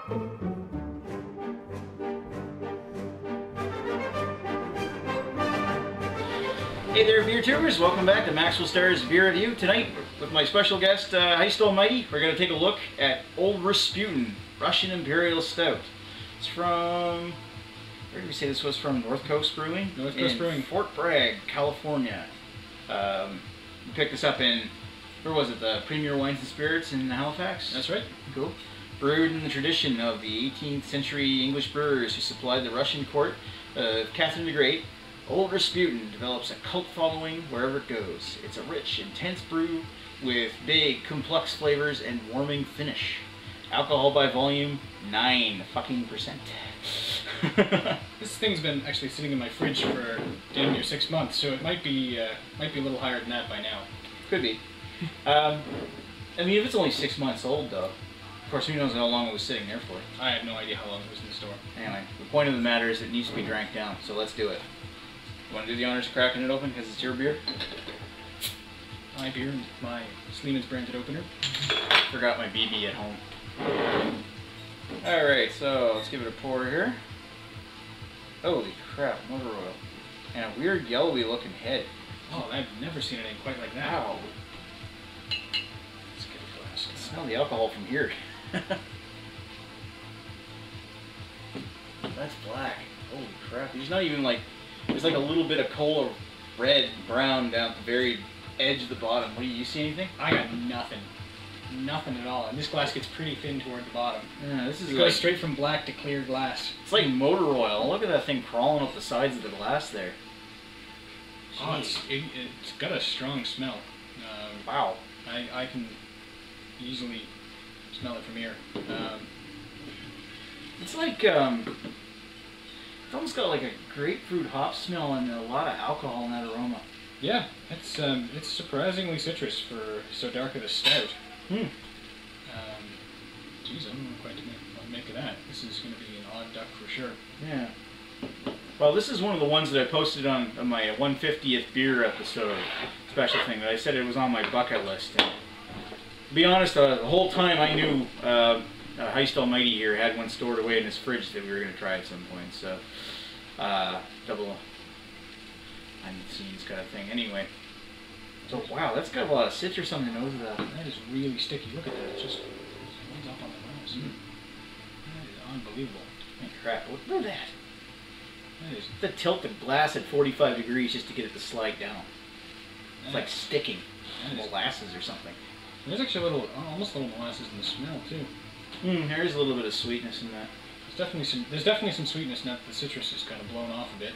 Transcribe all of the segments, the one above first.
Hey there, beer tubers! Welcome back to Maxwell Star's Beer Review. Tonight, with my special guest, Heist Almighty, we're going to take a look at Old Rasputin Russian Imperial Stout. It's from, where did we say this was from? North Coast Brewing? North Coast Brewing. Fort Bragg, California. We picked this up in, where was it? The Premier Wines and Spirits in Halifax? That's right. Cool. Brewed in the tradition of the 18th century English brewers who supplied the Russian court of Catherine the Great. Old Rasputin develops a cult following wherever it goes. It's a rich, intense brew with big, complex flavors and warming finish. Alcohol by volume, 9%. This thing's been actually sitting in my fridge for damn near 6 months, so it might be a little higher than that by now. Could be. I mean, if it's only 6 months old, though, of course, who knows how long it was sitting there for. I have no idea how long it was in the store. Anyway, the point of the matter is it needs to be drank down, so let's do it. You want to do the honors of cracking it open because it's your beer? My beer, my Sleeman's branded opener. Forgot my BB at home. Alright, so let's give it a pour here. Holy crap, motor oil. And a weird yellowy looking head. Oh, I've never seen anything quite like that. Wow. Let's get a glass. I smell the alcohol from here. That's black. Holy crap. There's not even like, there's like a little bit of cola red, brown down at the very edge of the bottom. What do you see anything? I got nothing. Nothing at all. And this glass gets pretty thin toward the bottom. Yeah, this is it goes straight from black to clear glass. It's like motor oil. Look at that thing crawling up the sides of the glass there. Oh, it's got a strong smell. Wow. I can easily smell it from here. It's like, it's almost got like a grapefruit hop smell and a lot of alcohol in that aroma. Yeah, it's surprisingly citrus for so dark of a stout. Hmm. Geez, I don't know quite what to make of that. This is going to be an odd duck for sure. Yeah. Well, this is one of the ones that I posted on my 150th beer episode special thing that I said it was on my bucket list. And to be honest, the whole time I knew Heist Almighty here had one stored away in his fridge that we were going to try at some point. So, double behind the scenes kind of thing. Anyway. So, wow, that's got a lot of citrus on the nose of that. That is really sticky. Look at that. It's just runs up on the nose. That is unbelievable. Holy crap. Look at that. That is... The tilt the glass at 45 degrees just to get it to slide down. It's like sticking. Molasses or something. There's actually almost a little molasses in the smell, too. There is a little bit of sweetness in that. There's definitely some sweetness now that the citrus is kind of blown off a bit.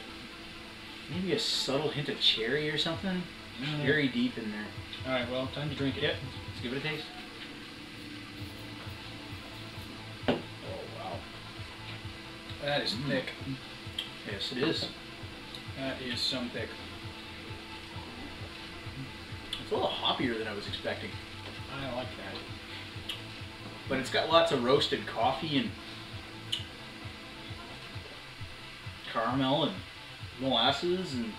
Maybe a subtle hint of cherry or something. Very deep in there. Alright, well, time to drink it. Yep. Let's give it a taste. Oh, wow. That is thick. Yes, it is. That is some thick. It's a little hoppier than I was expecting. I like that. But it's got lots of roasted coffee and caramel and molasses and...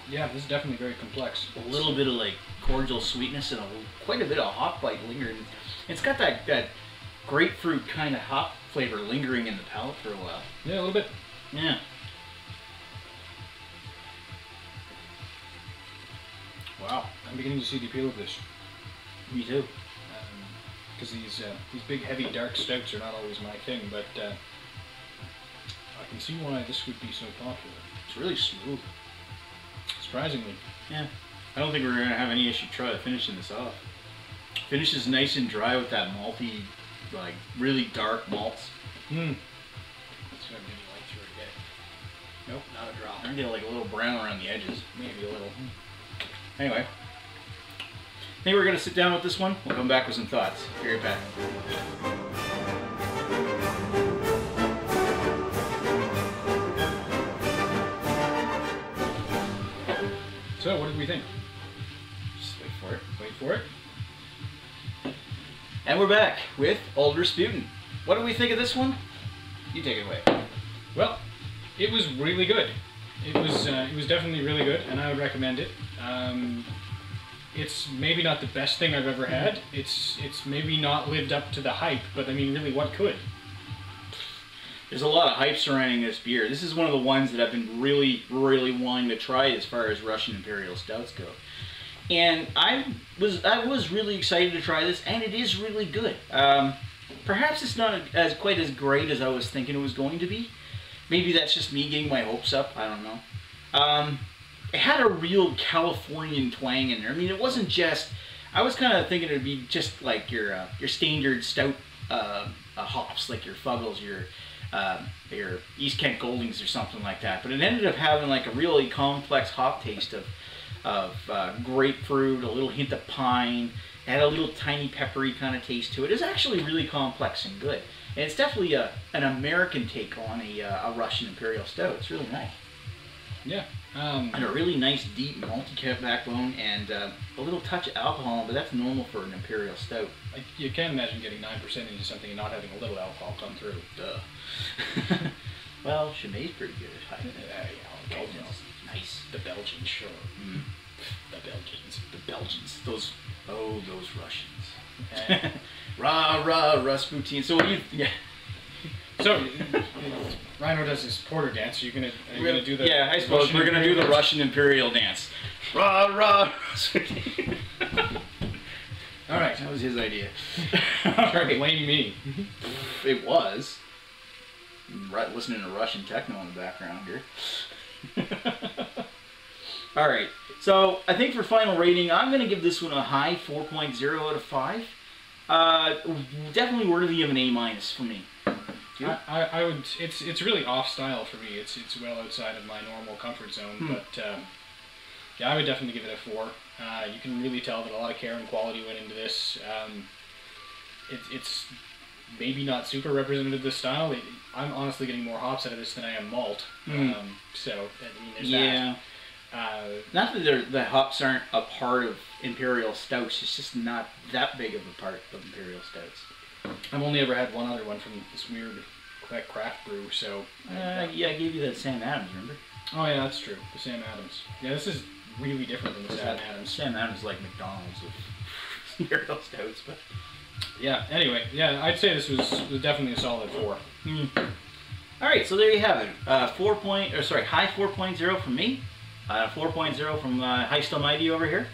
Yeah, this is definitely very complex. A little bit of like cordial sweetness and quite a bit of hop bite lingering. It's got that grapefruit kind of hop flavor lingering in the palate for a while. Yeah, a little bit. Yeah. Wow. I'm beginning to see the appeal of this. Me too. Because these big, heavy, dark stouts are not always my thing, but I can see why this would be so popular. It's really smooth. Surprisingly. Yeah. I don't think we're going to have any issue finishing this off. Finishes nice and dry with that malty, like, really dark malts. That's what I really like through it. Nope, not a drop. I'm going to get like a little brown around the edges. Maybe a little. Anyway. I think we're going to sit down with this one. We'll come back with some thoughts. Be right back. So, what did we think? Just wait for it. Wait for it. And we're back with Old Rasputin. What do we think of this one? You take it away. Well, it was really good. It was definitely really good, and I would recommend it. it's maybe not the best thing I've ever had. It's maybe not lived up to the hype, but I mean, really, what could? There's a lot of hype surrounding this beer. This is one of the ones that I've been really, really wanting to try as far as Russian Imperial Stouts go. And I was really excited to try this, and it is really good. Perhaps it's not quite as great as I was thinking it was going to be. Maybe that's just me getting my hopes up. I don't know. It had a real Californian twang in there. I mean, it wasn't just. I was kind of thinking it would be just like your standard stout hops, like your Fuggles, your East Kent Goldings or something like that. But it ended up having like a really complex hop taste of grapefruit, a little hint of pine. It had a little tiny peppery kind of taste to it. It's actually really complex and good. And it's definitely an American take on a Russian Imperial Stout. It's really nice. Yeah. And a really nice deep malty backbone and a little touch of alcohol, but that's normal for an Imperial Stout. You can't imagine getting 9% into something and not having a little alcohol come through. Duh. Well, Chimay's pretty good. Yeah, Nice. The Belgians, sure. Mm. The Belgians. The Belgians. Those Russians. Rah, rah, Rasputin. So what do you... Yeah. So, Rhino does his porter dance. Are you gonna do the... Yeah, I suppose we're going to do the Russian Imperial dance. Rah, rah, Rasputin. All right. That was his idea. Trying to blame me. It was. Right, listening to Russian techno in the background here. All right. So I think for final rating, I'm going to give this one a high 4.0 out of 5. Definitely worthy of an A- for me. I would. It's really off style for me. It's well outside of my normal comfort zone. But yeah, I would definitely give it a 4. You can really tell that a lot of care and quality went into this. It's maybe not super representative of this style. I'm honestly getting more hops out of this than I am malt. So I mean, there's that. Not that the hops aren't a part of Imperial Stouts. It's just not that big of a part of Imperial Stouts. I've only ever had one other one from this weird Quebec craft brew, so... yeah, I gave you that Sam Adams, remember? Oh yeah, that's true. The Sam Adams. Yeah, this is really different than the Sam Adams. Sam Adams is like McDonald's of Imperial Stouts, but... Yeah, anyway, yeah, I'd say this was definitely a solid 4. Alright, so there you have it. High 4.0 from me. 4.0 from Heist Almighty over here.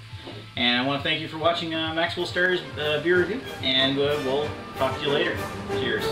And I want to thank you for watching Maxwell Star's beer review, and we'll talk to you later. Cheers.